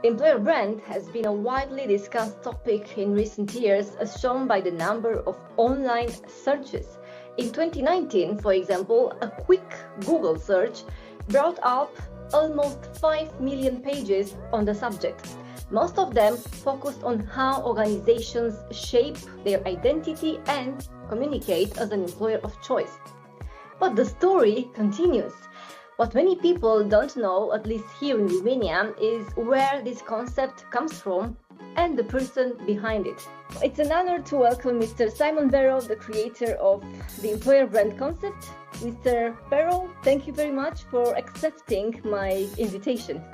Employer brand has been a widely discussed topic in recent years, as shown by the number of online searches. In 2019, for example, a quick Google search brought up almost 5 million pages on the subject. Most of them focused on how organizations shape their identity and communicate as an employer of choice. But the story continues. What many people don't know, at least here in Romania, is where this concept comes from and the person behind it. It's an honor to welcome Mr. Simon Barrow, the creator of the employer brand concept. Mr. Barrow, thank you very much for accepting my invitation.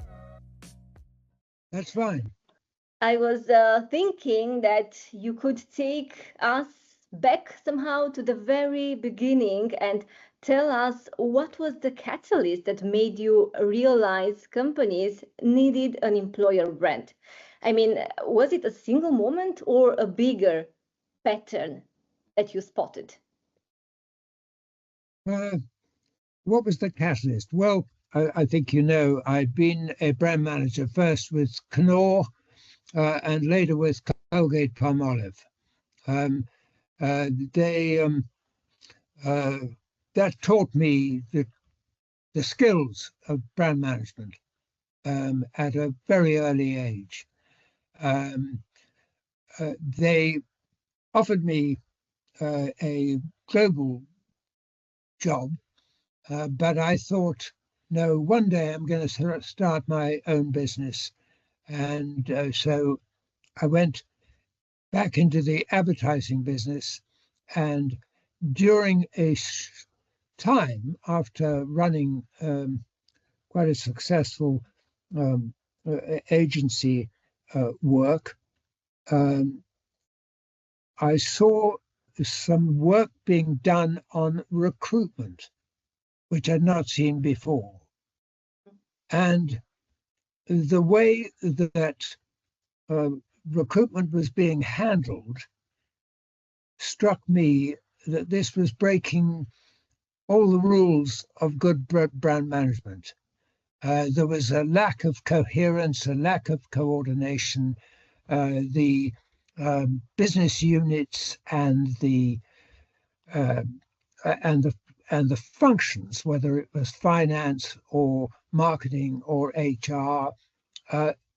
That's fine. I was thinking that you could take us back somehow to the very beginning and tell us what was the catalyst that made you realize companies needed an employer brand. I mean, was it a single moment or a bigger pattern that you spotted? What was the catalyst? Well, I think you know, I'd been a brand manager first with Knorr and later with Colgate-Palmolive. That taught me the skills of brand management at a very early age. They offered me a global job, but I thought, no, one day I'm going to start my own business. And so I went back into the advertising business, and during a time after running quite a successful agency work, I saw some work being done on recruitment, which I'd not seen before. And the way that recruitment was being handled struck me that this was breaking all the rules of good brand management. There was a lack of coherence, a lack of coordination. The business units and the functions, whether it was finance or marketing or HR,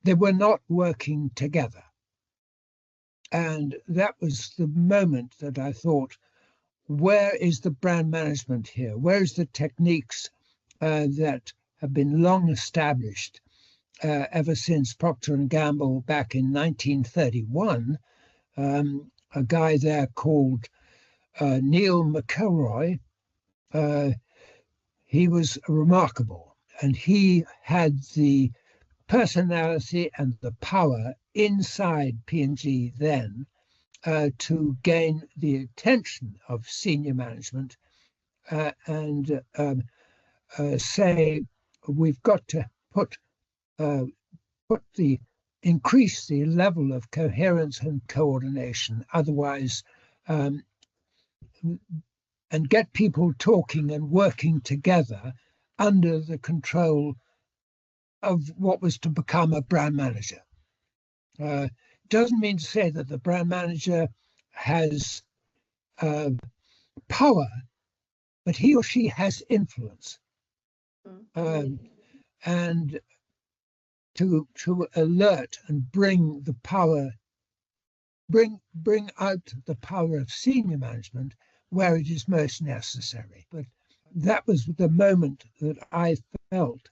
they were not working together. And that was the moment that I thought, where is the brand management here? Where is the techniques that have been long established ever since Procter & Gamble back in 1931? A guy there called Neil McElroy, he was remarkable, and he had the personality and the power inside P&G then to gain the attention of senior management and say, we've got to increase the level of coherence and coordination, otherwise, and get people talking and working together under the control of what was to become a brand manager. Doesn't mean to say that the brand manager has power, but he or she has influence. And to alert and bring the power, bring out the power of senior management where it is most necessary. But that was the moment that I felt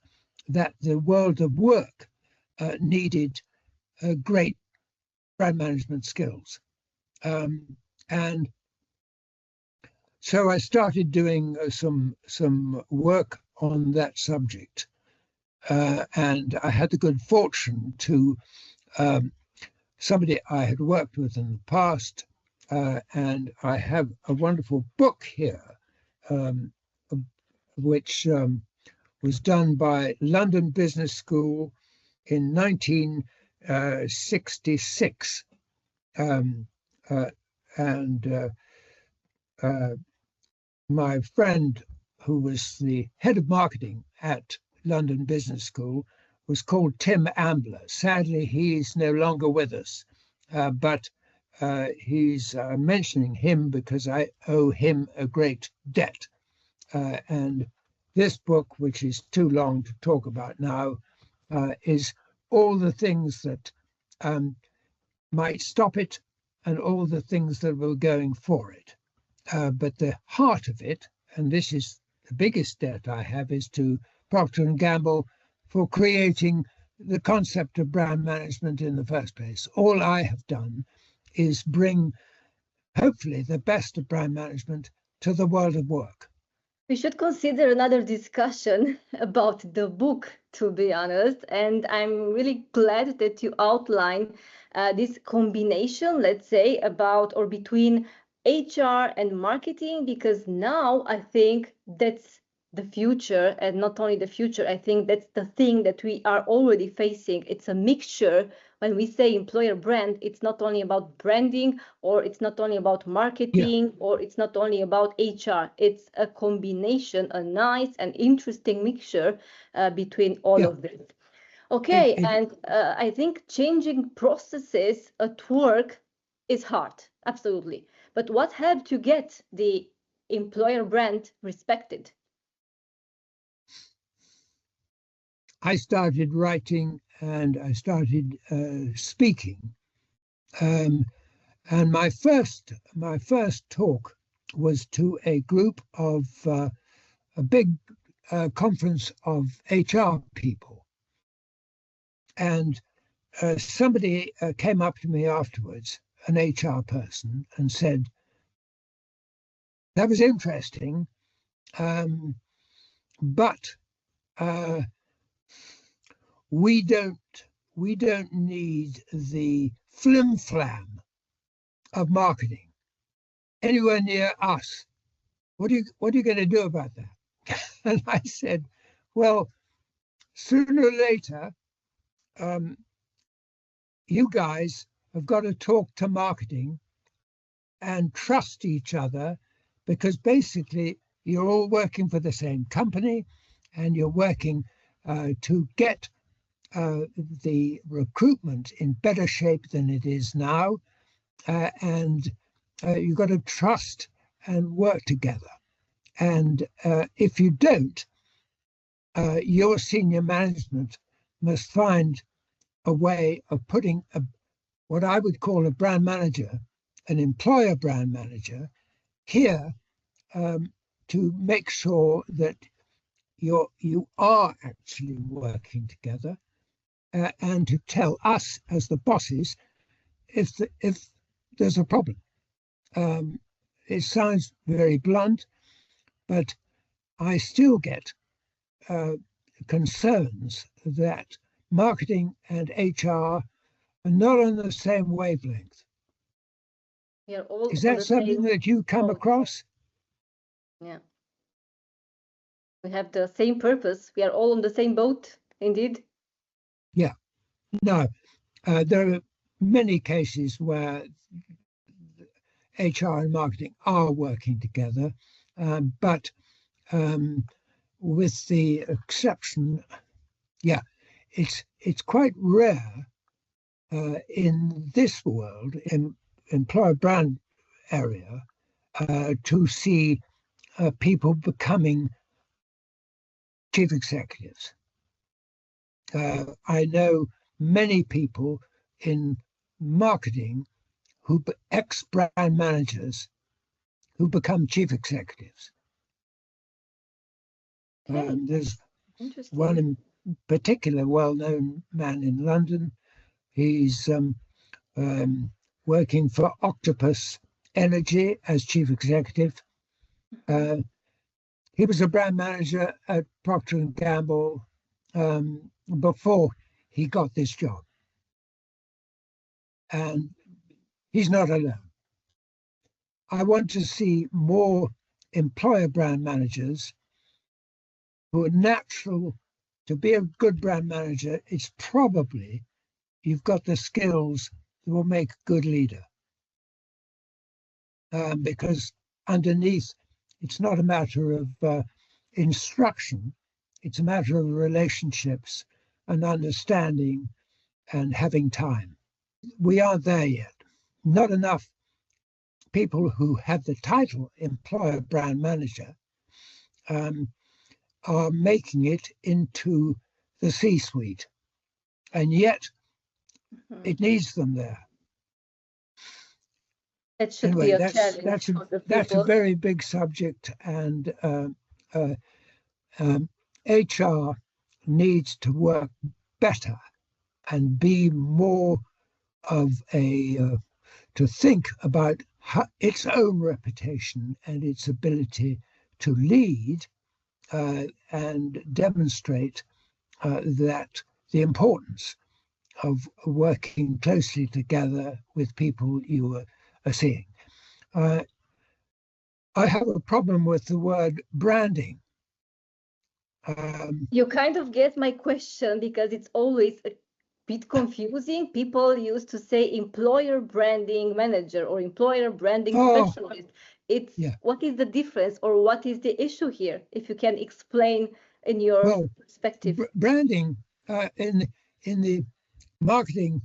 that the world of work needed great brand management skills. And so I started doing some work on that subject. And I had the good fortune to somebody I had worked with in the past, and I have a wonderful book here, which was done by London Business School in 1966. My friend, who was the head of marketing at London Business School, was called Tim Ambler. Sadly, he's no longer with us, but he's mentioning him because I owe him a great debt. And this book, which is too long to talk about now, is all the things that might stop it and all the things that were going for it. But the heart of it, and this is the biggest debt I have, is to Procter & Gamble for creating the concept of brand management in the first place. All I have done is bring, hopefully, the best of brand management to the world of work. We should consider another discussion about the book, to be honest. And I'm really glad that you outline this combination, let's say, about or between HR and marketing, because now I think that's the future, and not only the future, I think that's the thing that we are already facing. It's a mixture. When we say employer brand, it's not only about branding, or it's not only about marketing, or it's not only about HR. It's a combination, a nice and interesting mixture between all of this. Okay, and I think changing processes at work is hard, absolutely. But what helped to get the employer brand respected? I started writing and I started speaking. And my first talk was to a group of a big conference of HR people. And somebody came up to me afterwards, an HR person, and said, "That was interesting, but we don't need the flim flam of marketing anywhere near us. What are you going to do about that?" And I said, "Well, sooner or later, you guys have got to talk to marketing and trust each other, because basically you're all working for the same company and you're working to get the recruitment in better shape than it is now, and you've got to trust and work together. And if you don't, your senior management must find a way of putting what I would call a brand manager, an employer brand manager, here to make sure that you are actually working together, and to tell us as the bosses if there's a problem." It sounds very blunt, but I still get concerns that marketing and HR are not on the same wavelength. Is that something that you come across? Yeah. We have the same purpose. We are all on the same boat, indeed. Yeah. No, there are many cases where HR and marketing are working together, but with the exception, it's quite rare in this world, in employer brand area, to see people becoming chief executives. I know many people in marketing ex-brand managers who become chief executives. There's one in particular well-known man in London. He's working for Octopus Energy as chief executive. He was a brand manager at Procter & Gamble before he got this job. And he's not alone. I want to see more employer brand managers who are natural. To be a good brand manager, it's probably you've got the skills that will make a good leader. Because underneath, it's not a matter of instruction, it's a matter of relationships and understanding and having time. We aren't there yet. Not enough people who have the title employer brand manager are making it into the C-suite, and yet it needs them there. It should be a challenge for the that's a people. very big subject, and HR needs to work better and be more of to think about its own reputation and its ability to lead and demonstrate that the importance of working closely together with people you are seeing. I have a problem with the word branding. You kind of get my question, because it's always a bit confusing. People used to say employer branding manager or employer branding specialist. What is the difference, or what is the issue here? If you can explain in your perspective. Branding in the marketing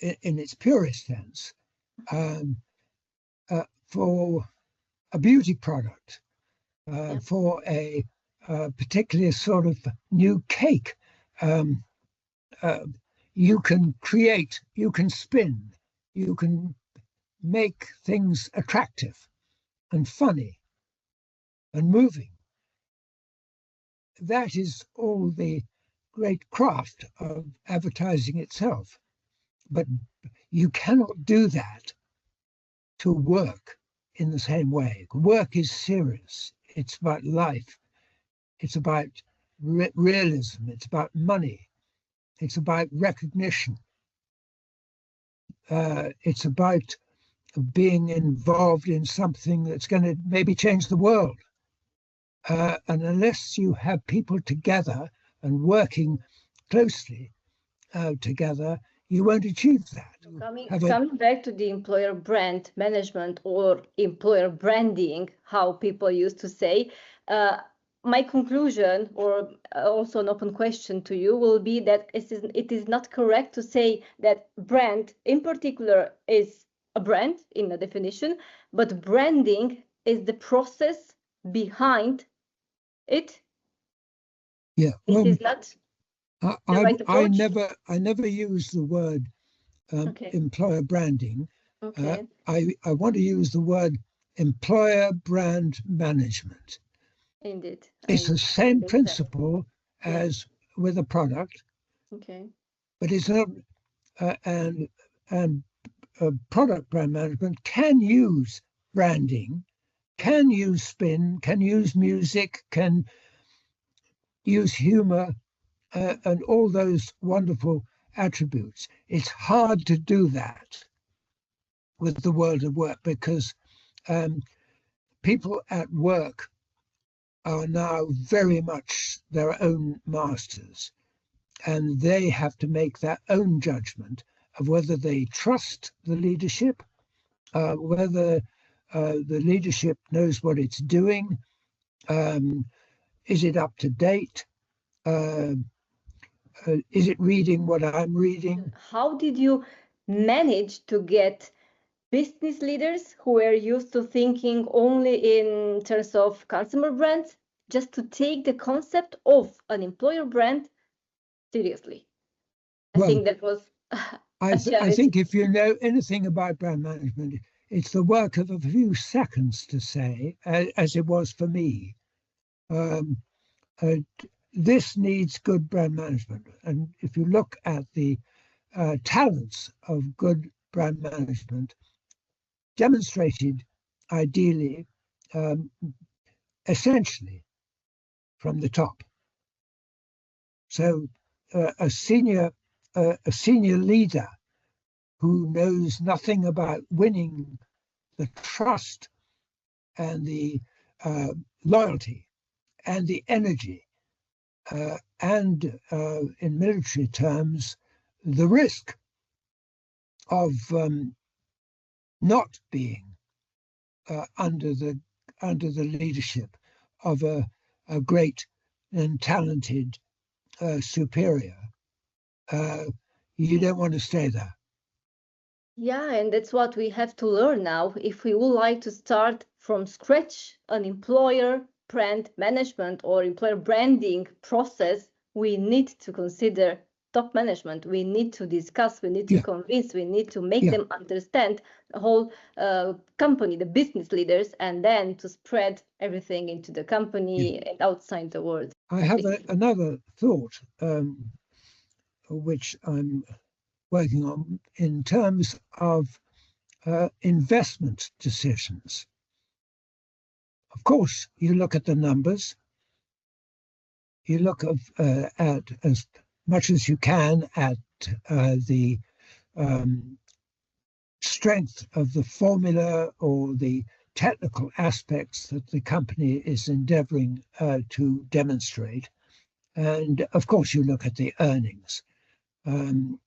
in its purest sense, for a beauty product, for a particular sort of new cake, you can create, you can spin, you can make things attractive and funny and moving. That is all the great craft of advertising itself. But you cannot do that to work in the same way. Work is serious. It's about life. It's about realism. It's about money. It's about recognition. It's about being involved in something that's going to maybe change the world. And unless you have people together and working closely together, you won't achieve that. Coming back to the employer brand management or employer branding, how people used to say, my conclusion, or also an open question to you, will be that it is not correct to say that brand in particular is a brand in the definition, but branding is the process behind it. Yeah, well, it is not right approach. I never use the word employer branding. I want to use the word employer brand management. Indeed. It's the same principle as with a product. But it's not, and product brand management can use branding, can use spin, can use music, can use humor, and all those wonderful attributes. It's hard to do that with the world of work, because people at work are now very much their own masters, and they have to make their own judgment of whether they trust the leadership, whether the leadership knows what it's doing, is it up to date, is it reading what I'm reading? How did you manage to get business leaders who were used to thinking only in terms of consumer brands just to take the concept of an employer brand seriously? I think that was I think if you know anything about brand management, it's the work of a few seconds to say, as it was for me, this needs good brand management. And if you look at the talents of good brand management, demonstrated ideally, essentially from the top. So a senior leader who knows nothing about winning the trust and the loyalty and the energy and in military terms, the risk of not being under the leadership of a great and talented superior, you don't want to stay there. Yeah, and that's what we have to learn now. If we would like to start from scratch an employer brand management or employer branding process, we need to consider top management. We need to discuss, we need to convince, we need to make them understand the whole company, the business leaders, and then to spread everything into the company and outside the world. I have another thought, which I'm working on in terms of investment decisions. Of course, you look at the numbers, you look at as much as you can at the strength of the formula or the technical aspects that the company is endeavoring to demonstrate. And of course, you look at the earnings and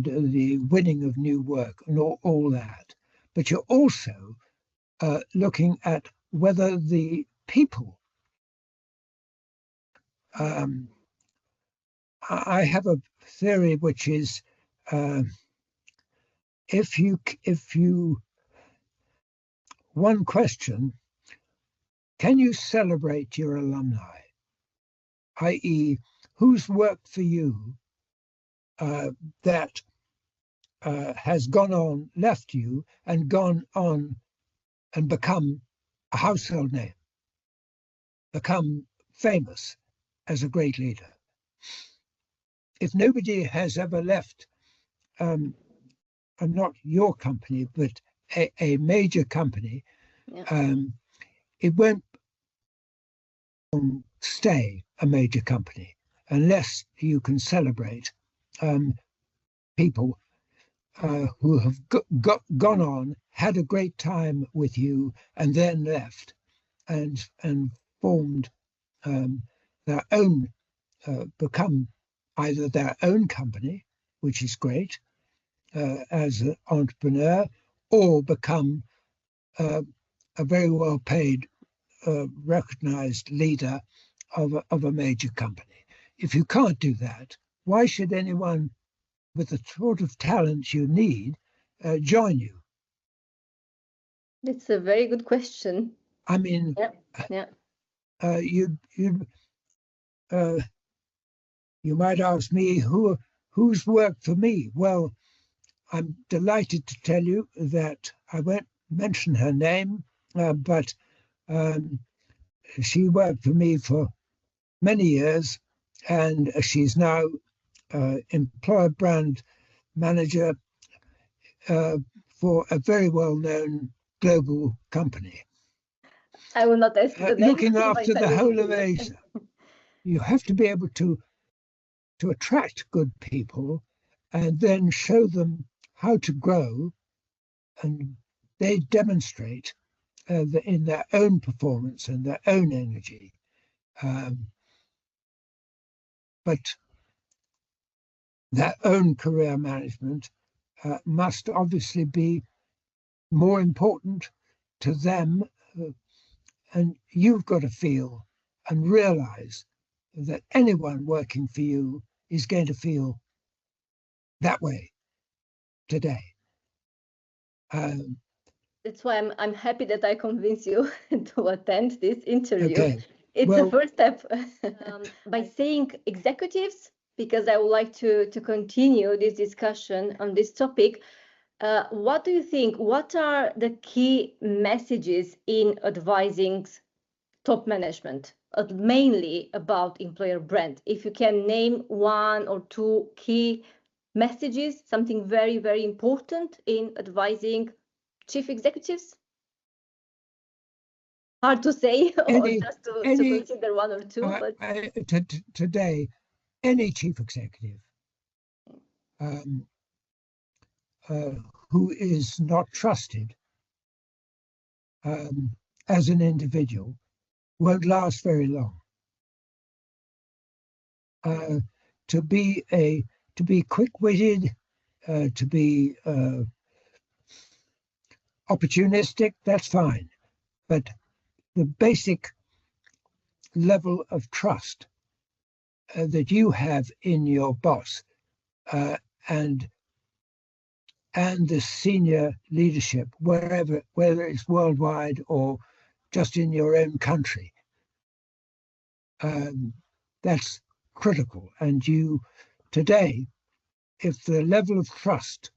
the winning of new work and all that. But you're also looking at whether the people. I have a theory which is if you one question, can you celebrate your alumni, i.e., who's worked for you that has gone on, left you, and gone on and become a household name, become famous as a great leader? If nobody has ever left, and not your company, but a major company, it won't stay a major company unless you can celebrate people who have gone on, had a great time with you, and then left and formed their own, become either their own company, which is great as an entrepreneur, or become a very well paid, recognized leader of a major company. If you can't do that, why should anyone with the sort of talent you need join you? It's a very good question. I mean, you might ask me who's worked for me. Well, I'm delighted to tell you that I won't mention her name, but she worked for me for many years, and she's now employer brand manager for a very well-known global company. I will not ask the name. Looking after the whole of Asia. You have to be able to attract good people and then show them how to grow, and they demonstrate in their own performance and their own energy. But their own career management must obviously be more important to them, and you've got to feel and realize that anyone working for you is going to feel that way today. That's why I'm happy that I convinced you to attend this interview. Okay. It's the first step. By saying executives, because I would like to continue this discussion on this topic, what do you think? What are the key messages in advising top management, mainly about employer brand? If you can name one or two key messages, something very, very important in advising chief executives? Hard to say, or just to consider one or two. But today, any chief executive who is not trusted as an individual won't last very long. To be quick-witted, to be opportunistic, that's fine, but the basic level of trust that you have in your boss and the senior leadership, wherever, whether it's worldwide or just in your own country. That's critical. And you, today, if the level of trust,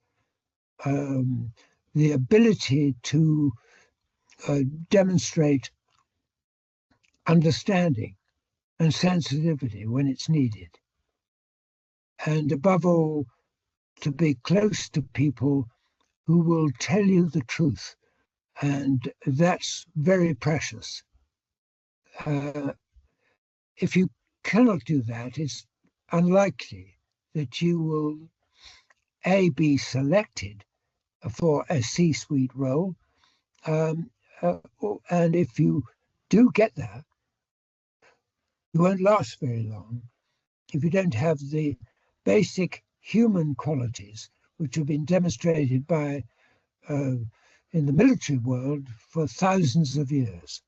the ability to demonstrate understanding and sensitivity when it's needed, and above all, to be close to people who will tell you the truth. And that's very precious. If you cannot do that, it's unlikely that you will, A, be selected for a C-suite role. And if you do get there, you won't last very long if you don't have the basic human qualities which have been demonstrated by in the military world for thousands of years.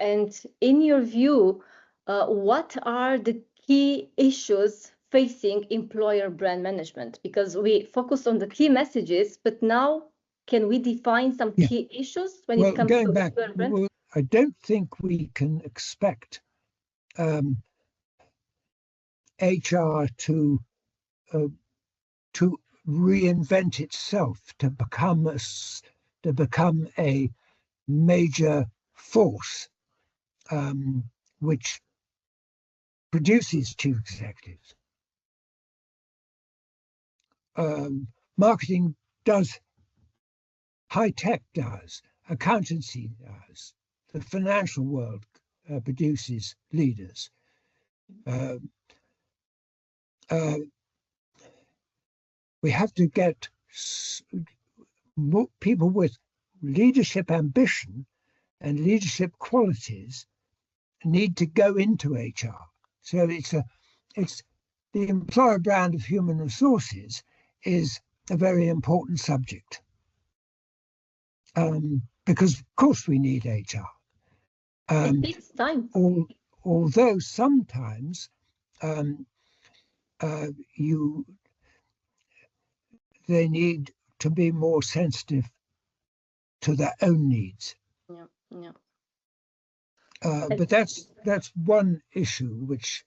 And in your view, what are the key issues facing employer brand management? Because we focus on the key messages, but now can we define some key issues when it comes to employer brand? I don't think we can expect HR to reinvent itself to become a major force which produces chief executives. Marketing does, high tech does, accountancy does, the financial world produces leaders. We have to get people with leadership ambition and leadership qualities need to go into HR. So it's the employer brand of human resources is a very important subject. Because of course we need HR. It takes time. Although sometimes they need to be more sensitive to their own needs. Yeah. But that's one issue which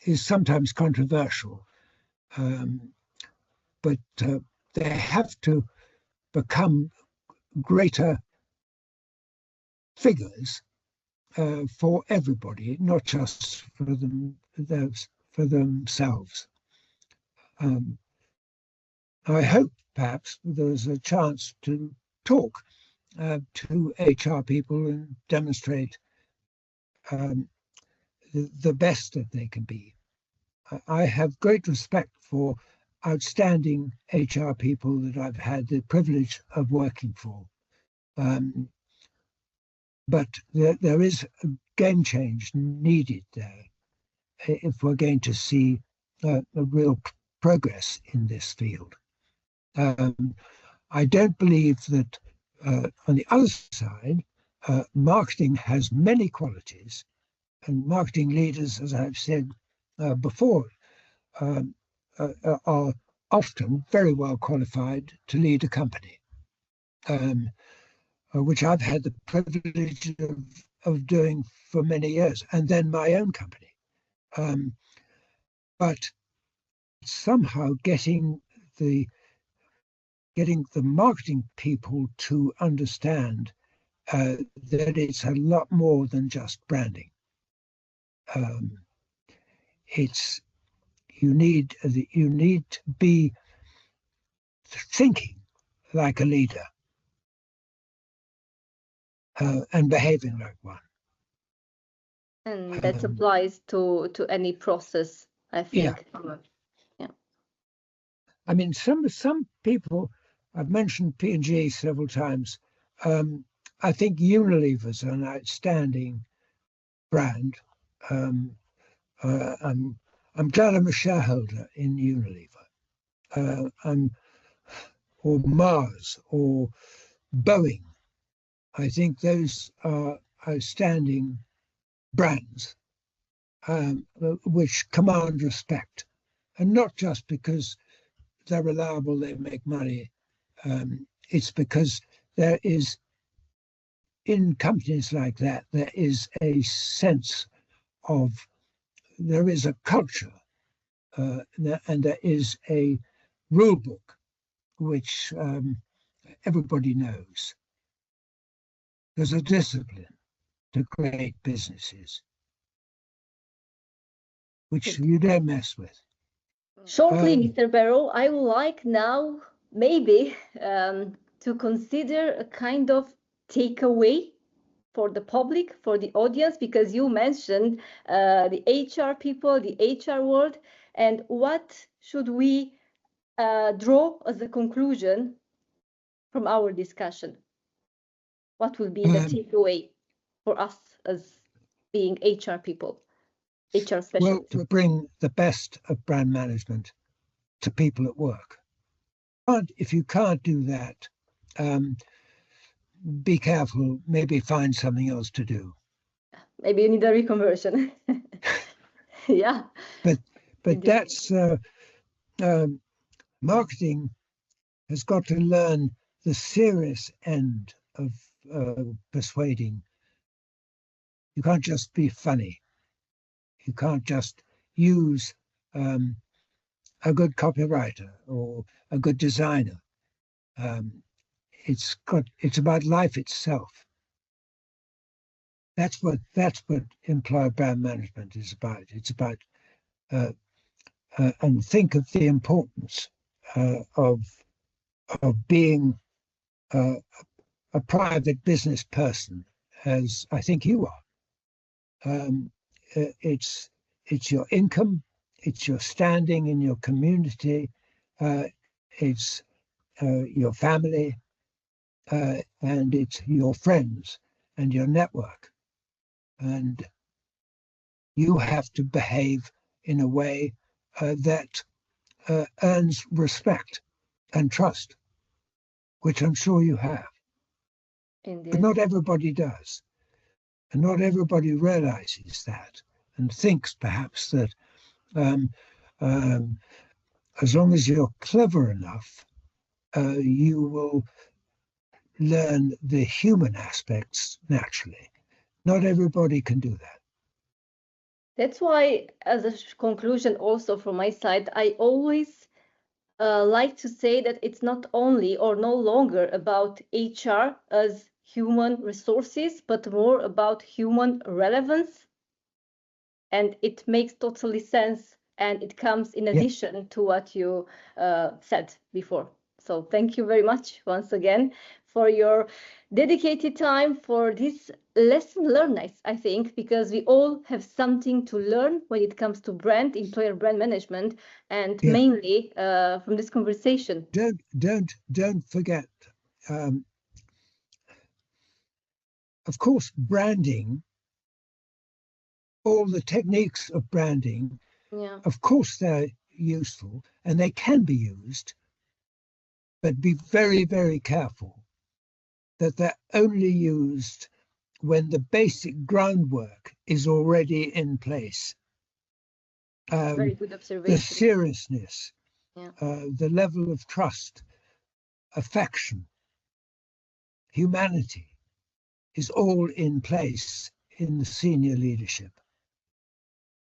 is sometimes controversial. But they have to become greater figures for everybody, not just for themselves. I hope perhaps there's a chance to talk to HR people and demonstrate the best that they can be. I have great respect for outstanding HR people that I've had the privilege of working for. But there is a game change needed there if we're going to see a real progress in this field. I don't believe that on the other side, marketing has many qualities, and marketing leaders, as I've said before, are often very well qualified to lead a company, which I've had the privilege of doing for many years, and then my own company. But somehow getting the marketing people to understand that it's a lot more than just branding. You need to be thinking like a leader and behaving like one. And that applies to any process, I think. Yeah. I mean, some people, I've mentioned P&G several times. I think Unilever's an outstanding brand. I'm glad I'm a shareholder in Unilever. Or Mars or Boeing. I think those are outstanding brands. which command respect, and not just because they're reliable, they make money. It's because there is, in companies like that, there is a sense of, there is a culture, and there is a rule book which everybody knows. There's a discipline to great businesses, which you don't mess with. Shortly, Mr. Barrow, I would like now maybe to consider a kind of takeaway for the public, for the audience, because you mentioned the HR people, the HR world, and what should we draw as a conclusion from our discussion? What will be the takeaway for us as being HR people, HR specialists? Well, to bring the best of brand management to people at work. If you can't do that, be careful, maybe find something else to do. Maybe you need a reconversion. Yeah. But that's marketing has got to learn the serious end of persuading. You can't just be funny. You can't just use a good copywriter or a good designer. It's about life itself. That's what employer brand management is about. It's about and think of the importance of being a private business person, as I think you are. It's your income, it's your standing in your community, it's your family, and it's your friends and your network. And you have to behave in a way that earns respect and trust, which I'm sure you have. Indeed. But not everybody does. And not everybody realizes that and thinks perhaps that as long as you're clever enough, you will learn the human aspects naturally. Not everybody can do that. That's why, as a conclusion also from my side, I always like to say that it's not only or no longer about HR as human resources, but more about human relevance. And it makes totally sense, and it comes in addition to what you said before. So thank you very much once again for your dedicated time for this lesson learned, I think, because we all have something to learn when it comes to employer brand management, and mainly from this conversation. Don't forget, of course, branding, all the techniques of branding, of course they're useful and they can be used, but be very, very careful that they're only used when the basic groundwork is already in place. Very good observation. The seriousness, the level of trust, affection, humanity is all in place in the senior leadership.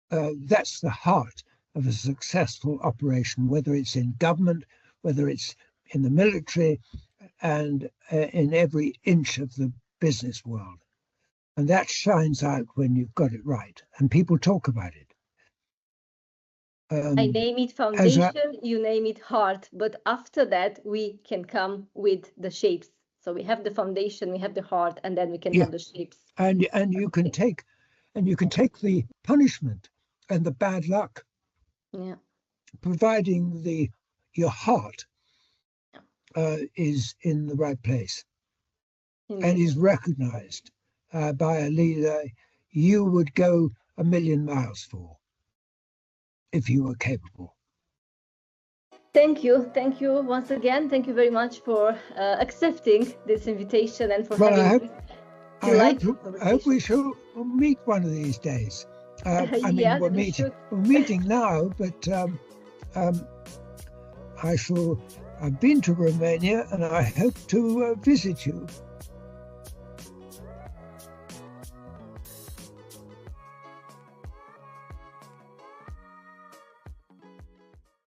That's the heart of a successful operation, whether it's in government, whether it's in the military, and in every inch of the business world. And that shines out when you've got it right, and people talk about it. I name it foundation, you name it heart, but after that we can come with the shapes. So we have the foundation, we have the heart, and then we can have the shapes. And you can take the punishment and the bad luck, providing your heart is in the right place and is recognized by a leader you would go a million miles for if you were capable. Thank you once again. Thank you very much for accepting this invitation and for having this delightful conversation. I hope we shall meet one of these days. I mean, Yes, we should. we're meeting now, but I've been to Romania and I hope to visit you.